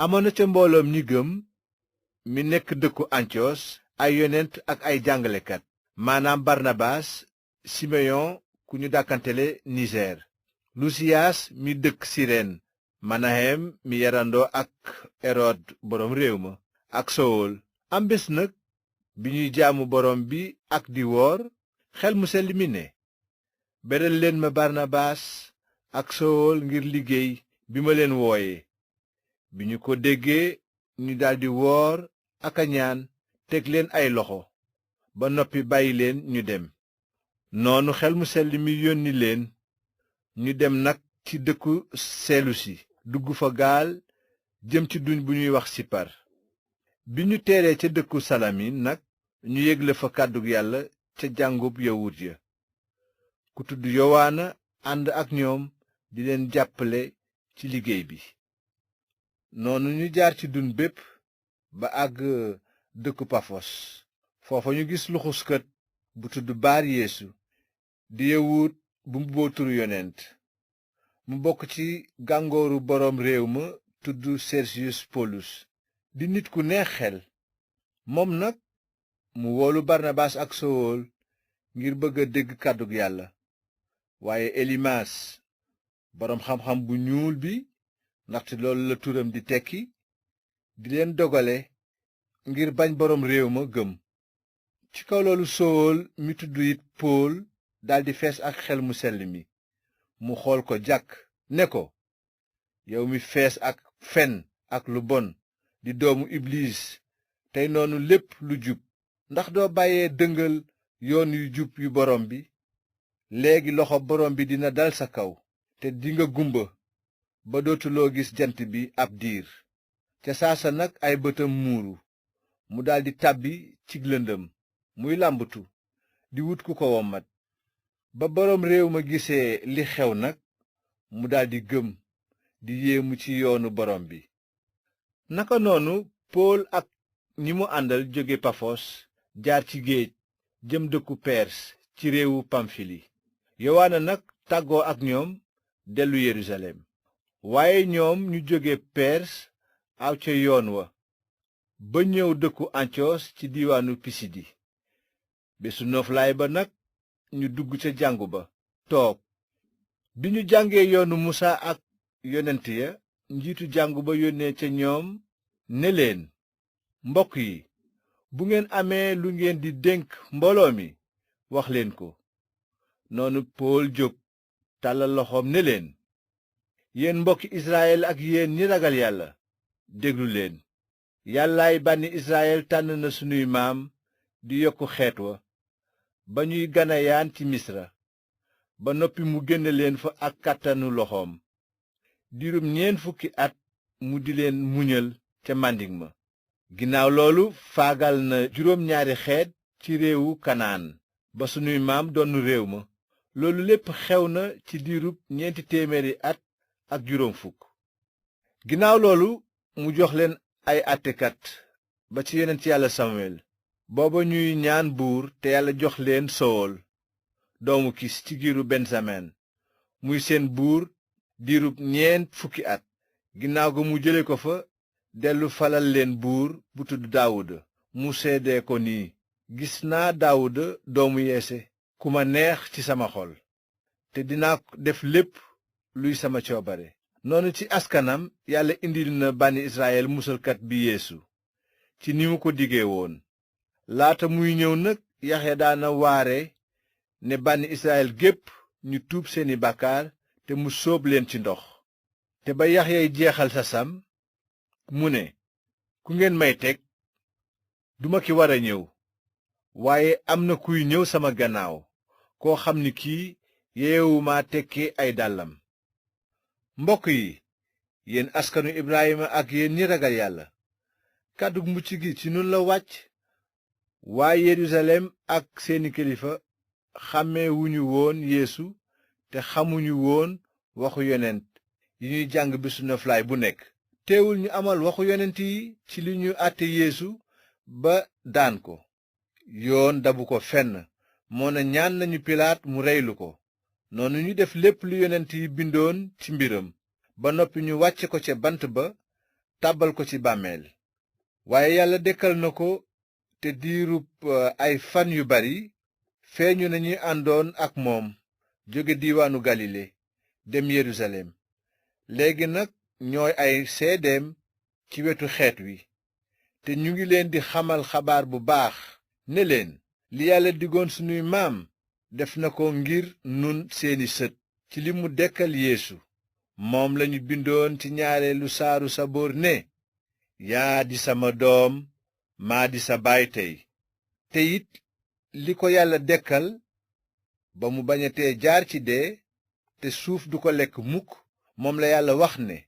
amoon na ca mbooloom ñi gëm mi nekk dëkku antiyos ay yonent ak ay jàngalekat, maanaam barnabaas, simeyon ku ñu dàkkantele niger, lusiyaas mi dëkk sireen, manahem mi yarandoo ak erod boroom réew ma, ak sowol. am bés nag bi ñuy jaamu boroom bi ak di woor, xel mu sell mi ne, beral leen ma barnabaas ak sowol ngir liggéey bi ma leen wooye. bi ñu ko déggee ñu daldi woor ak a ñaan, teg leen ay loxo, ba noppi bàyyi leen ñu dem. noonu xel mu sell mi yónni leen ñu dem nag ci dëkku selusi, dugg fa gaal jëm ci duñ bu ñuy wax sipar. bi ñu teeree ca dëkku salamin nag, ñu yégle fa kàddug yàlla ca jàngub yawut ya. ku tudd yowaana ànd ak ñoom di leen jàppale ci liggéey bi. noonu ñu jaar ci dun bépp ba àgg dëkku pafos. foofa ñu gis luxuskat bu tudd baar yeesu, di yawut bu mbubboo turu yonent. mu bokk ci gàngooru boroom réew ma tudd sersiyus polus, di nit ku neex xel. moom nag mu woolu barnabaas ak sowol ngir bëgg a dégg kàddug yàlla. waaye elimaas, boroom xam-xam bu ñuul bi, ndaxte loolu la turam di tekki, di leen dogale ngir bañ boroom réew ma gëm. ci kaw loolu sowol mi tudd it pool daldi fees ak xel mu sell mi. mu xool ko jàkk ne ko, yow mi fees ak fen ak lu bon, di doomu ibliis, tey noonu lépp lu jub, ndax doo bàyyee dëngal yoon yu jub yu borom bi? léegi loxo borom bi dina dal sa kaw, te dinga gumba ba dootuloo gis jant bi ab diir. ca saasa nag ay bëtam muuru, mu daldi tàbbi cig lëndëm, muy làmbatu di wut ku ko wommat. ba boroom réew ma gisee li xew nag, mu daldi gëm, di yéemu ci yoonu borom bi. naka noonu pool ak ñi mu àndal jóge pafos jaar ci géej jëm dëkku pers ci réewu pamfili. yowaana nag tàggoo ak ñoom dellu yerusalem. waaye ñoom ñu jóge pers aw ca yoon wa ba ñëw dëkku antiyos ci diiwaanu pisidi. bésu nooflaay ba nag ñu dugg ca jàngu ba toog. bi ñu jàngee yoonu musa ak yonent ya, njiitu jàngu ba yónnee ca ñoom ne leen, mbokk yi, bu ngeen amee lu ngeen di dénk mbooloo mi, wax leen ko. noonu pool jóg tàllal loxoom ne leen, yéen mbokki israyel ak yéen ñi ragal yàlla, déglu leen. yàllaay bànni israyel tànn na sunuy maam di yokku xeet wa ba ñuy ganayaan ci misra, ba noppi mu génne leen fa ak kàttanu loxoom. diirum 40 at mu di leen muñal ca màndiŋ ma. ginnaaw loolu faagal na juróom-ñaari xeet ci réewu kanaan ba sunuy maam donnu réew ma. loolu lépp xew na ci diirub 400 at ak juróom fukk. ginnaaw loolu mu jox leen ay àttekat ba ci yonent yàlla samuel. booba ñuy ñaan buur, te yàlla jox leen sowol doomu kis ci giiru bensamin muy seen buur diirub 40 at. ginnaaw ga mu jële ko fa dellu falal leen buur bu tudd daawuda. mu seede ko nii, gis naa daawuda doomu yeese ku ma neex ci sama xol, te dinaa def lépp luy sama coobare. noonu ci askanam yàlla indil na bànni israyel musalkat bi yeesu, ci ni mu ko digee woon. laata muy ñëw nag, yaxya daana waare ne bànni israyel gépp ñu tuub seeni bàkkaar te mu sóob leen ci ndox. te ba yaxyay jeexal sasam, mu ne, ku ngeen may teg? duma ki war a ñëw, waaye am na kuy ñëw sama gannaaw, koo xam ni kii yeewuma tekki ay dàllam. mbokk yi, yéen askanu ibrahima ak yéen ñi ragal yàlla, kàddug mucc gi ci nun la wàcc. waa yerusalem ak seeni kilifa xàmmee wuñu woon yeesu, te xamuñu woon waxu yonent yi ñuy jàng bésu noflaay bu nekk. teewul ñu amal waxu yonent yi ci li ñu àtte yeesu ba daan ko. yoon dabu ko fenn, moona ñaan nañu pilaat mu reylu ko. noonu ñu def lépp lu yonent yi bindoon ci mbiram. ba noppi ñu wàcce ko ca bant ba, tàbbal ko ci bàmmeel waaye yàlla dekkal na ko te diirub ay fan yu bari feeñu na ñi àndoon ak moom jóge diiwaanu galile dem yerusalem léegi nag ñooy ay seedeem ci wetu xeet wi te ñu ngi leen di xamal xabaar bu baax ne leen li yàlla digoon sunuy maam def na ko ngir nun seeni sët ci li mu dekkal yeesu moom lañu bindoon ci ñaareelu saaru saboor ne yaa di sama doom maa di sa baay tey te it li ko yàlla dekkal ba mu bañatee jaar ci dee te suuf du ko lekk mukk moom la yàlla wax ne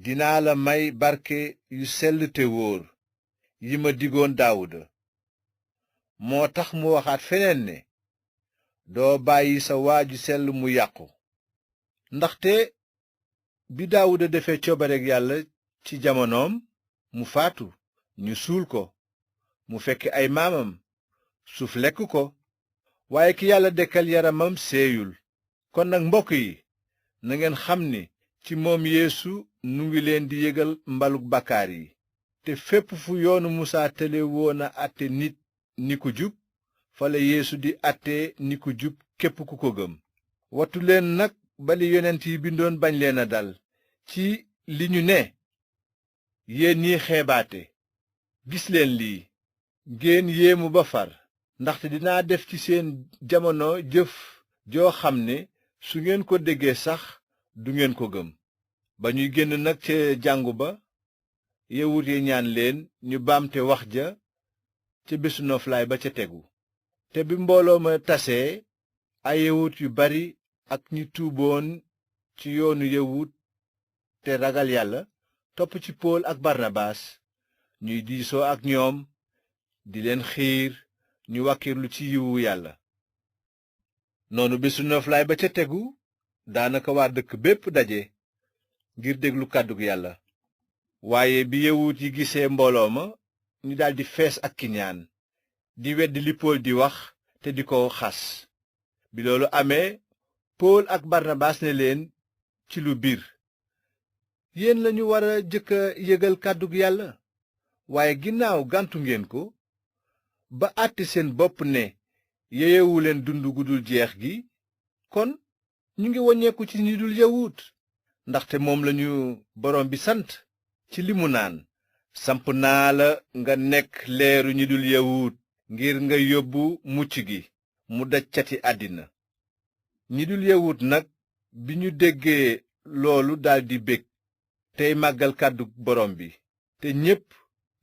dinaa la may barke yu sell te wóor yi ma digoon daawuda moo tax mu waxaat feneen ne doo bàyyi sa waaju sell mu yàqu ndaxte bi daawuda defee coobareg yàlla ci jamonoom mu faatu ñu suul ko mu fekk ay maamam suuf lekk ko waaye ki yàlla dekkal yaramam seeyul kon nag mbokk yi na ngeen xam ni ci moom yeesu nu ngi leen di yëgal mbalug bàkkaar yi te fépp fu yoonu musaa tële woon a àtte nit ni ku jub fa la yeesu di àtte ni ku jub képp ku ko gëm wattu leen nag bali yonent yi bindoon bañ leen a dal ci li ñu ne yéen ñiy xeebaate gis leen lii ngeen yéemu ba far ndaxte dinaa def ci seen jamono jëf joo xam ne su ngeen ko déggee sax du ngeen ko gëm ba ñuy génn nag ca jàngu ba yawut yi ñaan leen ñu baamte wax ja ca bésu noflaay ba ca tegu te bi mbooloo ma tasee ay yawut yu bari ak ñi tuuboon ci yoonu yawut te ragal yàlla topp ci pool ak barnabaas ñuy diisoo ak ñoom di leen xiir ñu wàkkirlu ci yiwu yàlla noonu bésu noflaay ba ca tegu daanaka waa dëkk bépp daje ngir déglu kàddug yàlla waaye bi yawut yi gisee mbooloo ma ñu daldi fees ak kiñaan di weddi li pool di wax te di ko xas bi loolu amee pool ak barnabaas ne leen ci lu biir yéen lañu war a jëkk a yëgal kàddug yàlla waaye ginnaaw gàntu ngeen ko ba àtte seen bopp ne yeyewu leen dund gu dul jeex gi kon ñu ngi woññeeku ci ñi dul yawut ndaxte moom lañu borom bi sant ci li mu naan samp naa la nga nekk leeru ñi dul yawut ngir nga yóbbu mucc gi mu daj cati àddina ñi dul yawut nag bi ñu déggee loolu daldi bég tey màggal kàddu borom bi te ñépp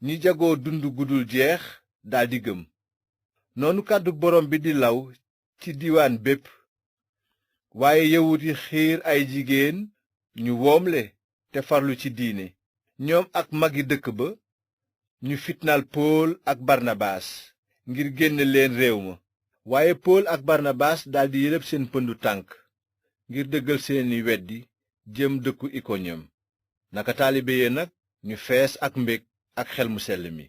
ñi jagoo dund gu dul jeex daldi gëm noonu kàddu borom bi di law ci diiwaan bépp waaye yawut yi xiir ay jigéen ñu woomle te farlu ci diine ñoom ak magi dëkk ba ñu fitnaal pool ak barnabaas ngir génne leen réew ma waaye pool ak barnabaas daldi yëlëb seen pëndu tànk ngir dëggal seeni weddi jëm dëkku ikoniyom naka taalibe ye nag ñu fees ak mbég ak xel mu sell mi